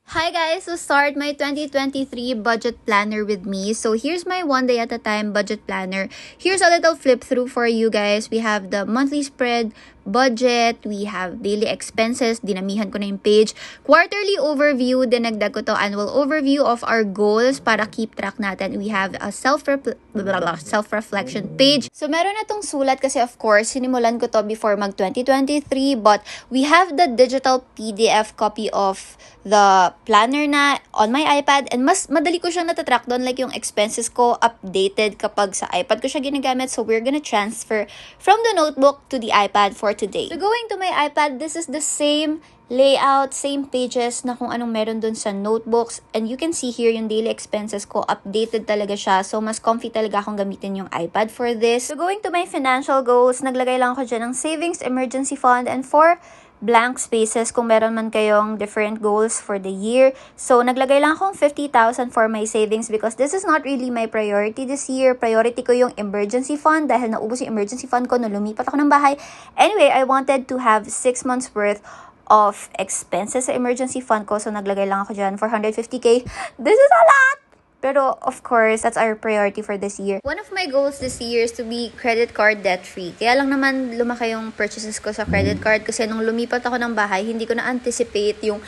Hi guys! So start my 2023 budget planner with me. So here's my one day at a time budget planner. Here's a little flip through for you guys. We have the monthly spread, budget, we have daily expenses, dinamihan ko na yung page, quarterly overview, dinagdag ko to annual overview of our goals para keep track natin. We have a self-reflection page. So meron na tong sulat kasi of course, sinimulan ko to before mag 2023 but we have the digital PDF copy of the planner na on my iPad and mas madali ko siyang natatrack doon, like yung expenses ko updated kapag sa iPad ko siya ginagamit. So we're gonna transfer from the notebook to the iPad for today. So going to my iPad, this is the same layout, same pages na kung anong meron dun sa notebooks. And you can see here yung daily expenses ko, updated talaga siya. So mas comfy talaga akong gamitin yung iPad for this. So going to my financial goals, naglagay lang ako dyan ng savings, emergency fund, and for blank spaces kung meron man kayong different goals for the year. So, naglagay lang akong 50,000 for my savings because this is not really my priority this year. Priority ko yung emergency fund dahil naubos yung emergency fund ko nung lumipat ako ng bahay. Anyway, I wanted to have 6 months worth of expenses sa emergency fund ko. So, naglagay lang ako dyan for 150k. This is a lot! Pero, of course, that's our priority for this year. One of my goals this year is to be credit card debt-free. Kaya lang naman lumaki yung purchases ko sa credit card kasi nung lumipat ako ng bahay, hindi ko na-anticipate yung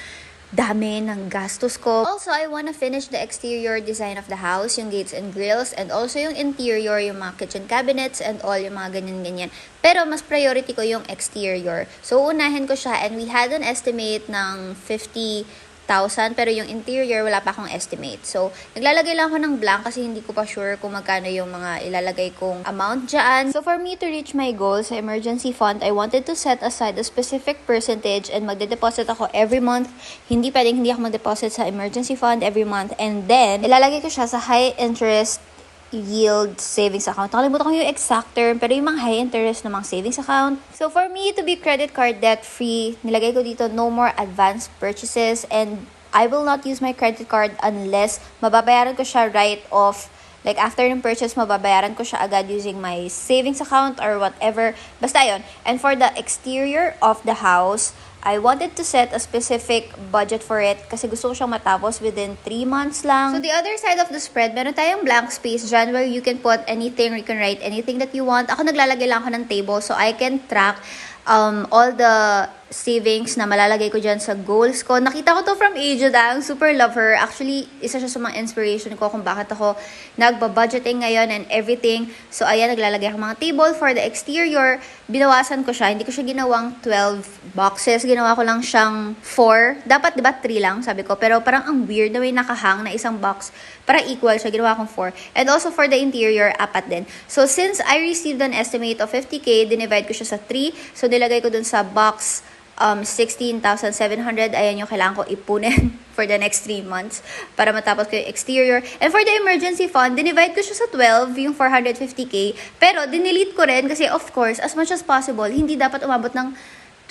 dami ng gastos ko. Also, I wanna finish the exterior design of the house, yung gates and grills, and also yung interior, yung mga kitchen cabinets, and all yung mga ganyan-ganyan. Pero mas priority ko yung exterior. So, unahin ko siya, and we had an estimate ng 50,000, pero yung interior, wala pa akong estimate. So, naglalagay lang ako ng blank kasi hindi ko pa sure kung magkano yung mga ilalagay kong amount dyan. So, for me to reach my goal sa emergency fund, I wanted to set aside a specific percentage and magde-deposit ako every month. Hindi pwedeng hindi ako mag-deposit sa emergency fund every month. And then, ilalagay ko siya sa high interest yield savings account. Nakalimutan ko yung exact term, pero yung mga high interest na mga savings account. So, for me to be credit card debt-free, nilagay ko dito no more advanced purchases and I will not use my credit card unless mababayaran ko siya right off. Like, after ng purchase, mababayaran ko siya agad using my savings account or whatever. Basta yun. And for the exterior of the house, I wanted to set a specific budget for it kasi gusto ko siyang matapos within 3 months lang. So, the other side of the spread, meron tayong blank space dyan where you can put anything, you can write anything that you want. Ako naglalagay lang ako ng table so I can track all the savings na malalagay ko dyan sa goals ko. Nakita ko to from Aged. Ang super love her. Actually, isa siya sa mga inspiration ko kung bakit ako nagba-budgeting ngayon and everything. So, ayan, naglalagay ako mga table for the exterior. Binawasan ko siya. Hindi ko siya ginawang 12 boxes. Ginawa ko lang siyang 4. Dapat, diba, 3 lang, sabi ko. Pero parang ang weird na may nakahang na isang box. Parang equal siya. Ginawa kong 4. And also for the interior, 4 din. So, since I received an estimate of 50k, dinivide ko siya sa 3. So, nilagay ko dun sa box 16,700. Ayan yung kailangan ko ipunin for the next 3 months para matapos ko yung exterior. And for the emergency fund, dinivide ko siya sa 12, yung 450k. Pero, dinelete ko rin kasi of course, as much as possible, hindi dapat umabot ng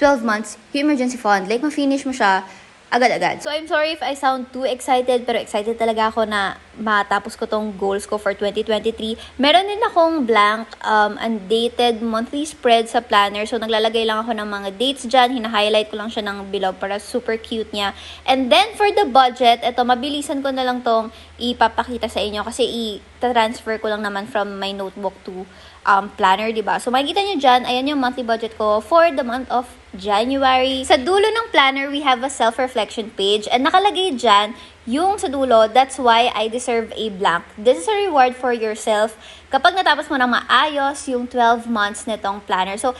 12 months yung emergency fund. Like, ma-finish mo siya agad-agad. So, I'm sorry if I sound too excited, pero excited talaga ako na matapos ko tong goals ko for 2023. Meron din akong blank, undated monthly spread sa planner. So, naglalagay lang ako ng mga dates dyan. Hina-highlight ko lang siya ng below para super cute niya. And then, for the budget, eto, mabilisan ko na lang tong ipapakita sa inyo kasi i-transfer ko lang naman from my notebook to planner, diba? So, makikita nyo dyan, ayan yung monthly budget ko for the month of January. Sa dulo ng planner, we have a self-reflection page and nakalagay dyan yung sa dulo, that's why I deserve a blank. This is a reward for yourself kapag natapos mo na maayos yung 12 months nitong planner. So,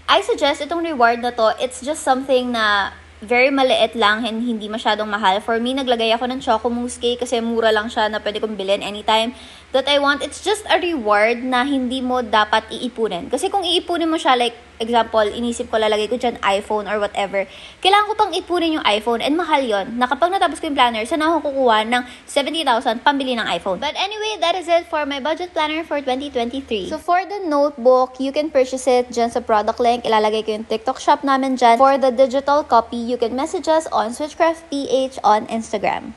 I suggest itong reward na to, it's just something na very maliit lang and hindi masyadong mahal. For me, naglagay ako ng Choco Mousse Cake kasi mura lang siya na pwede kong bilhin anytime that I want. It's just a reward na hindi mo dapat iipunin. Kasi kung iipunin mo siya, like, example, inisip ko, lalagay ko dyan iPhone or whatever, kailangan ko pang ipunin yung iPhone and mahal yon. Na kapag natapos ko yung planner, saan ako kukuha ng 70,000 pambili ng iPhone. But anyway, that is it for my budget planner for 2023. So for the notebook, you can purchase it dyan sa product link. Ilalagay ko yung TikTok shop namin dyan. For the digital copy, you can message us on SwitchcraftPH on Instagram.